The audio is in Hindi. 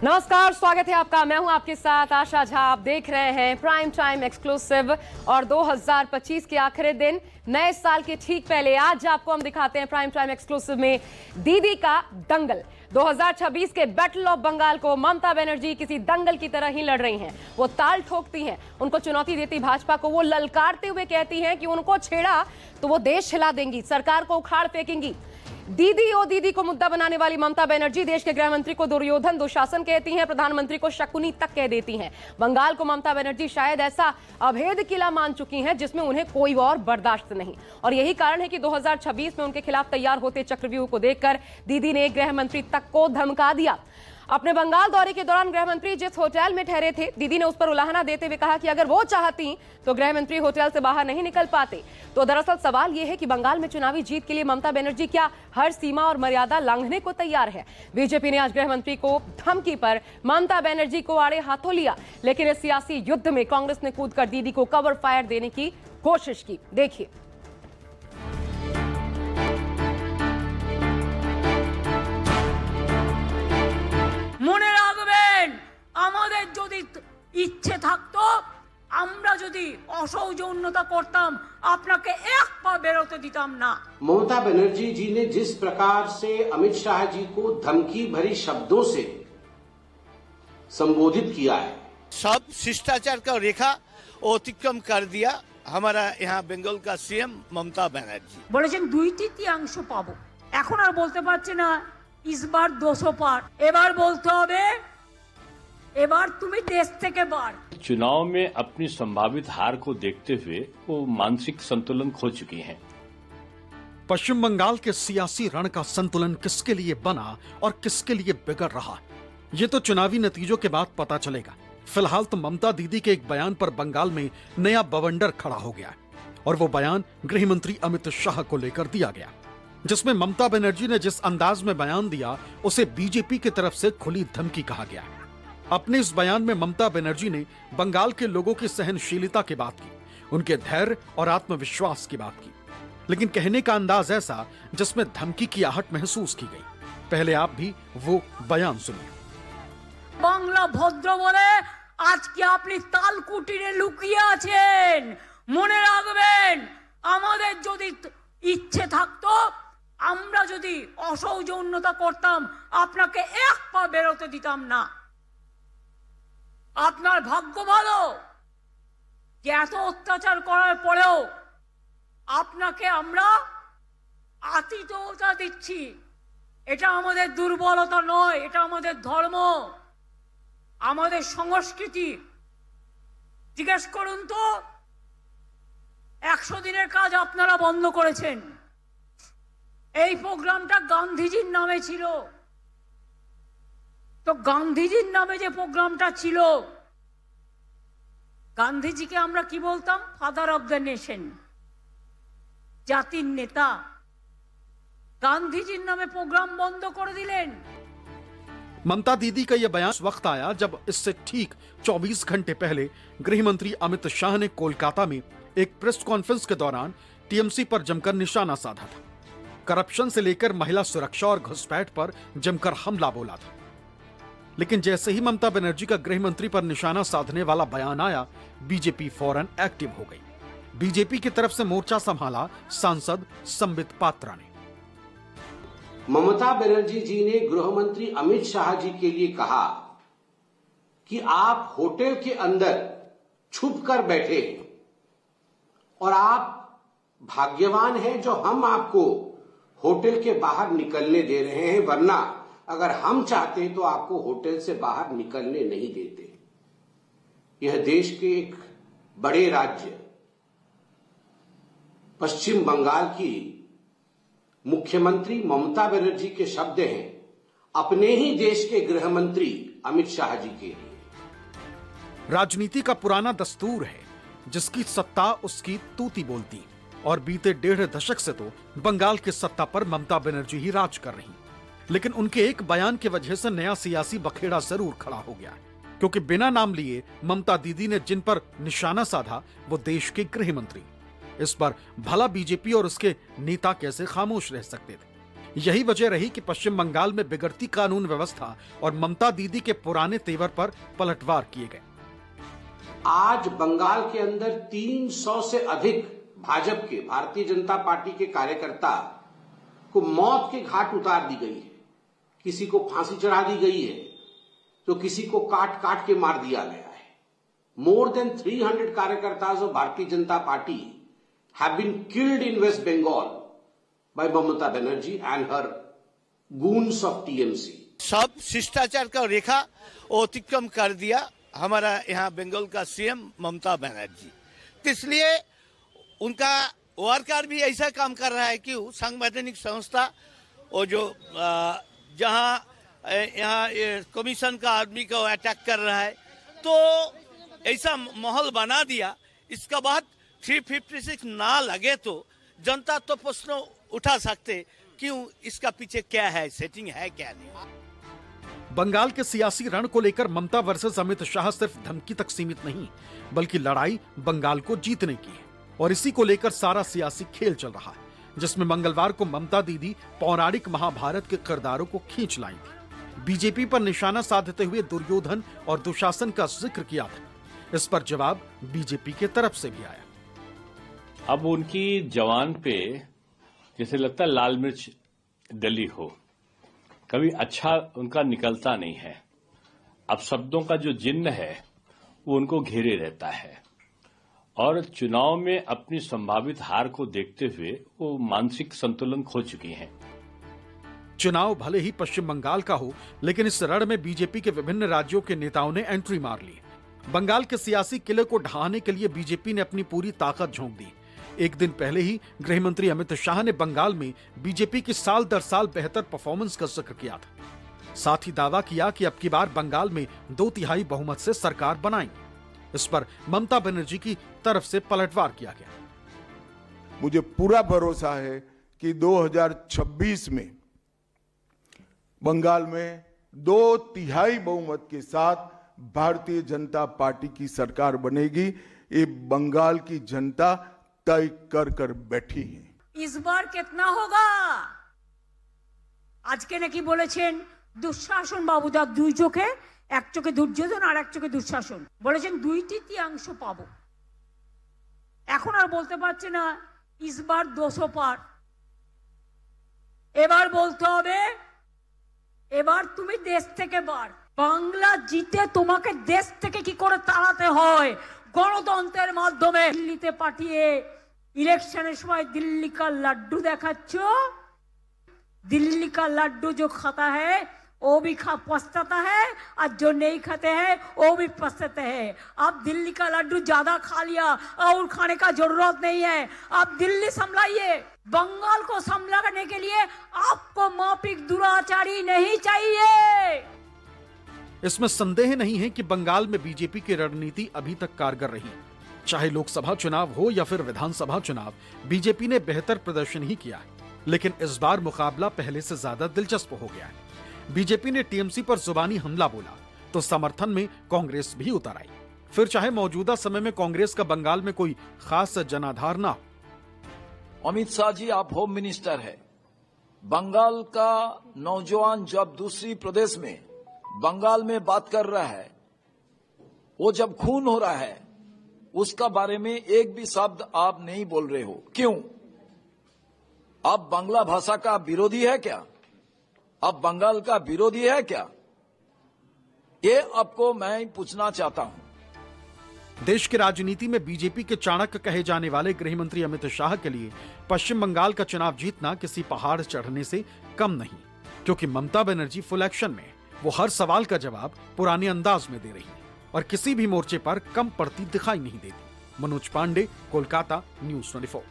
नमस्कार, स्वागत है आपका। मैं हूं आपके साथ आशा झा। आप देख रहे हैं प्राइम टाइम एक्सक्लूसिव और 2025 के आखिरी दिन, नए साल के ठीक पहले आज आपको हम दिखाते हैं प्राइम टाइम एक्सक्लूसिव में दीदी का दंगल। 2026 के बैटल ऑफ बंगाल को ममता बनर्जी किसी दंगल की तरह ही लड़ रही हैं। वो ताल ठोकती हैं, उनको चुनौती देती भाजपा को वो ललकारते हुए कहती हैं कि उनको छेड़ा तो वो देश हिला देंगी, सरकार को उखाड़ फेंकेंगी। दीदी ओ दीदी को मुद्दा बनाने वाली ममता बनर्जी देश के गृह मंत्री को दुर्योधन दुशासन कहती हैं, प्रधानमंत्री को शकुनी तक कह देती हैं। बंगाल को ममता बनर्जी शायद ऐसा अभेद किला मान चुकी हैं जिसमें उन्हें कोई और बर्दाश्त नहीं, और यही कारण है कि 2026 में उनके खिलाफ तैयार होते चक्रव्यूह को देखकर दीदी ने गृह मंत्री तक को धमका दिया। अपने बंगाल दौरे के दौरान गृह मंत्री जिस होटल में ठहरे थे, दीदी ने उस पर उलाहना देते हुए कहा कि अगर वो चाहती तो गृह मंत्री होटल से बाहर नहीं निकल पाते। तो दरअसल सवाल यह है कि बंगाल में चुनावी जीत के लिए ममता बनर्जी क्या हर सीमा और मर्यादा लांघने को तैयार है? बीजेपी ने आज गृह मंत्री को धमकी पर ममता बनर्जी को आड़े हाथों लिया, लेकिन इस सियासी युद्ध में कांग्रेस ने कूदकर दीदी को कवर फायर देने की कोशिश की। देखिए। মনে রাখবেন, আমাদের যদি ইচ্ছে থাকতো, আমরা যদি অসৌজন্যতা করতাম, আপনাকে এক পা বেরোতে দিতাম না। ममता बनर्जी जी ने जिस प्रकार से अमित शाह जी को धमकी भरी शब्दों से संबोधित किया है, सब शिष्टाचार का रेखा अतिक्रम कर दिया हमारा यहाँ बंगाल का सीएम ममता बनर्जी। বলেছেন 2/3 পাবো, এখন আর বলতে পারছে না इस बार 200 पार, এবার বলতে হবে এবার তুমি দেশ থেকে বার। चुनाव में अपनी संभावित हार को देखते हुए वो मानसिक संतुलन खो चुकी हैं। पश्चिम बंगाल के सियासी रण का संतुलन किसके लिए बना और किसके लिए बिगड़ रहा, ये तो चुनावी नतीजों के बाद पता चलेगा। फिलहाल तो ममता दीदी के एक बयान पर बंगाल में नया बवंडर खड़ा हो गया, और वो बयान गृह मंत्री अमित शाह को लेकर दिया गया, जिसमें ममता बनर्जी ने जिस अंदाज में बयान दिया उसे बीजेपी की तरफ से खुली धमकी कहा गया। अपने इस बयान में ममता बनर्जी ने बंगाल के लोगों की सहनशीलता की बात की, उनके धैर्य और आत्मविश्वास की बात की, लेकिन कहने का अंदाज ऐसा जिसमें धमकी की आहट महसूस की गई। पहले आप भी वो बयान सुनिए। বাংলা ভদ্র বলে আজকে আপনি তাল কুটিরে লুকিয়ে আছেন। মনে রাখবেন, আমাদের যদি ইচ্ছে থাকতো, আমরা যদি অসৌজন্যতা করতাম, আপনাকে এক পা বেরোতে দিতাম না। আপনার ভাগ্য ভালো যে এত অত্যাচার করার পরেও আপনাকে আমরা আতিথ্যতা দিচ্ছি। এটা আমাদের দুর্বলতা নয়, এটা আমাদের ধর্ম, আমাদের সংস্কৃতি। জিজ্ঞেস করুন তো, 100 দিনের কাজ আপনারা বন্ধ করেছেন। এই প্রোগ্রামটা গান্ধীজির নামে ছিল, তো গান্ধীজির নামে যে প্রোগ্রামটা ছিল, গান্ধীজিকে আমরা কি বলতাম? ফাদার অফ দ্য নেশন, জাতির নেতা। গান্ধীজির নামে प्रोग्राम बंद कर दिलेन। ममता दीदी का यह बयान उस वक्त आया जब इससे ठीक 24 घंटे पहले गृह मंत्री अमित शाह ने कोलकाता में एक प्रेस कॉन्फ्रेंस के दौरान टीएमसी पर जमकर निशाना साधा था। करप्शन से लेकर महिला सुरक्षा और घुसपैठ पर जमकर हमला बोला था। लेकिन जैसे ही ममता बनर्जी का गृह मंत्री पर निशाना साधने वाला बयान आया, बीजेपी फौरन एक्टिव हो गई। बीजेपी की तरफ से मोर्चा संभाला सांसद संबित पात्रा ने। ममता बनर्जी जी ने गृह मंत्री अमित शाह जी के लिए कहा कि आप होटल के अंदर छुप कर बैठे और आप भाग्यवान हैं जो हम आपको होटल के बाहर निकलने दे रहे हैं, वरना अगर हम चाहते तो आपको होटल से बाहर निकलने नहीं देते। यह देश के एक बड़े राज्य पश्चिम बंगाल की मुख्यमंत्री ममता बनर्जी के शब्द हैं, अपने ही देश के गृह मंत्री अमित शाह जी के लिए। राजनीति का पुराना दस्तूर है, जिसकी सत्ता उसकी तूती बोलती, और बीते 1.5 दशक से तो बंगाल की सत्ता पर ममता बनर्जी ही राज कर रही। लेकिन उनके एक बयान की वजह से नया सियासी बखेड़ा जरूर खड़ा हो गया, क्योंकि बिना नाम लिए ममता दीदी ने जिन पर निशाना साधा वो देश के गृह मंत्री। इस पर भला बीजेपी और उसके नेता कैसे खामोश रह सकते थे? यही वजह रही कि पश्चिम बंगाल में बिगड़ती कानून व्यवस्था और ममता दीदी के पुराने तेवर पर पलटवार किए गए। आज बंगाल के अंदर 300 से अधिक भाजपा के, भारतीय जनता पार्टी के कार्यकर्ता को मौत के घाट उतार दी गई है। किसी को फांसी चढ़ा दी गई है, तो किसी को काट काट के मार दिया गया है। More than 300 कार्यकर्ताज of Bharatiya Janata Party have been killed in West Bengal by Mamata Banerjee and her goons of TMC. सब शिष्टाचार का रेखा अतिक्रम कर दिया हमारा यहाँ बंगाल का सीएम ममता बनर्जी। तो इसलिए उनका वर्कर भी ऐसा काम कर रहा है कि सांवैधानिक संस्था और जो जहाँ यहाँ कमीशन का आदमी को अटैक कर रहा है, तो ऐसा माहौल बना दिया। इसका बाद 356 ना लगे तो जनता तो प्रश्न उठा सकते क्यों, इसका पीछे क्या है, सेटिंग है क्या नहीं। बंगाल के सियासी रण को लेकर ममता वर्सेस अमित शाह सिर्फ धमकी तक सीमित नहीं, बल्कि लड़ाई बंगाल को जीतने की है। और इसी को लेकर सारा सियासी खेल चल रहा है, जिसमें मंगलवार को ममता दीदी पौराणिक महाभारत के किरदारों को खींच लाई थी। बीजेपी पर निशाना साधते हुए दुर्योधन और दुशासन का जिक्र किया था। इस पर जवाब बीजेपी के तरफ से भी आया। अब उनकी जवान पे जैसे लगता है लाल मिर्च डली हो, कभी अच्छा उनका निकलता नहीं है। अब शब्दों का जो जिन्न है वो उनको घेरे रहता है, और चुनाव में अपनी संभावित हार को देखते हुए वो मानसिक संतुलन खो चुकी हैं। चुनाव भले ही पश्चिम बंगाल का हो, लेकिन इस रण में बीजेपी के विभिन्न राज्यों के नेताओं ने एंट्री मार ली। बंगाल के सियासी किले को ढहाने के लिए बीजेपी ने अपनी पूरी ताकत झोंक दी। एक दिन पहले ही गृह मंत्री अमित शाह ने बंगाल में बीजेपी की साल दर साल बेहतर परफॉर्मेंस का जिक्र किया था। साथ ही दावा किया कि अब की बार बंगाल में 2/3 बहुमत से सरकार बनाएंगे। इस पर ममता बनर्जी की तरफ से पलटवार किया गया। मुझे पूरा भरोसा है कि 2026 में बंगाल में 2/3 बहुमत के साथ भारतीय जनता पार्टी की सरकार बनेगी। ये बंगाल की जनता तय कर बैठी है। इस बार कितना होगा? आज के नाকি বলেছেন দুঃশাসন বাবুদা, দুই চোখে, এক চোখে দুর্যোধন আর এক চোখে দুঃশাসন, বলেছেন 2/3 পাবো। এখন আর বলতে পারছে না इस बार 200 পার। এবার বলতে হবে এবার তুমি দেশ থেকে বার। বাংলা জিতে তোমাকে দেশ থেকে কি করে তাড়াতে হয়, গণতন্ত্রের মাধ্যমে দিল্লিতে পাঠিয়ে ইলেকশনের সময় दिल्ली का लड्डू দেখাচ্ছ। दिल्ली का लड्डू जो खाता है वो भी पछताता है, और जो नहीं खाते हैं वो भी पछताते हैं। अब दिल्ली का लड्डू ज्यादा खा लिया और खाने का जरूरत नहीं है। आप दिल्ली संभलाइए। बंगाल को संभालने के लिए आपको माफिक दुराचारी नहीं चाहिए। इसमें संदेह नहीं है कि बंगाल में बीजेपी की रणनीति अभी तक कारगर रही। चाहे लोकसभा चुनाव हो या फिर विधानसभा चुनाव, बीजेपी ने बेहतर प्रदर्शन ही किया है। लेकिन इस बार मुकाबला पहले से ज्यादा दिलचस्प हो गया है। बीजेपी ने टीएमसी पर जुबानी हमला बोला तो समर्थन में कांग्रेस भी उतर आई। फिर चाहे मौजूदा समय में कांग्रेस का बंगाल में कोई खास जनाधार ना हो। अमित शाह जी, आप होम मिनिस्टर है। बंगाल का नौजवान जब दूसरी प्रदेश में बंगाल में बात कर रहा है, वो जब खून हो रहा है, उसका बारे में एक भी शब्द आप नहीं बोल रहे हो, क्यों? आप बांग्ला भाषा का विरोधी है क्या? आप बंगाल का विरोधी है क्या? ये आपको मैं पूछना चाहता हूं। देश की राजनीति में बीजेपी के चाणक्य कहे जाने वाले गृह मंत्री अमित शाह के लिए पश्चिम बंगाल का चुनाव जीतना किसी पहाड़ चढ़ने से कम नहीं, क्योंकि ममता बनर्जी फुल एक्शन में। वो हर सवाल का जवाब पुराने अंदाज में दे रही है और किसी भी मोर्चे पर कम पड़ती दिखाई नहीं देती। मनोज पांडे, कोलकाता, न्यूज़ 24।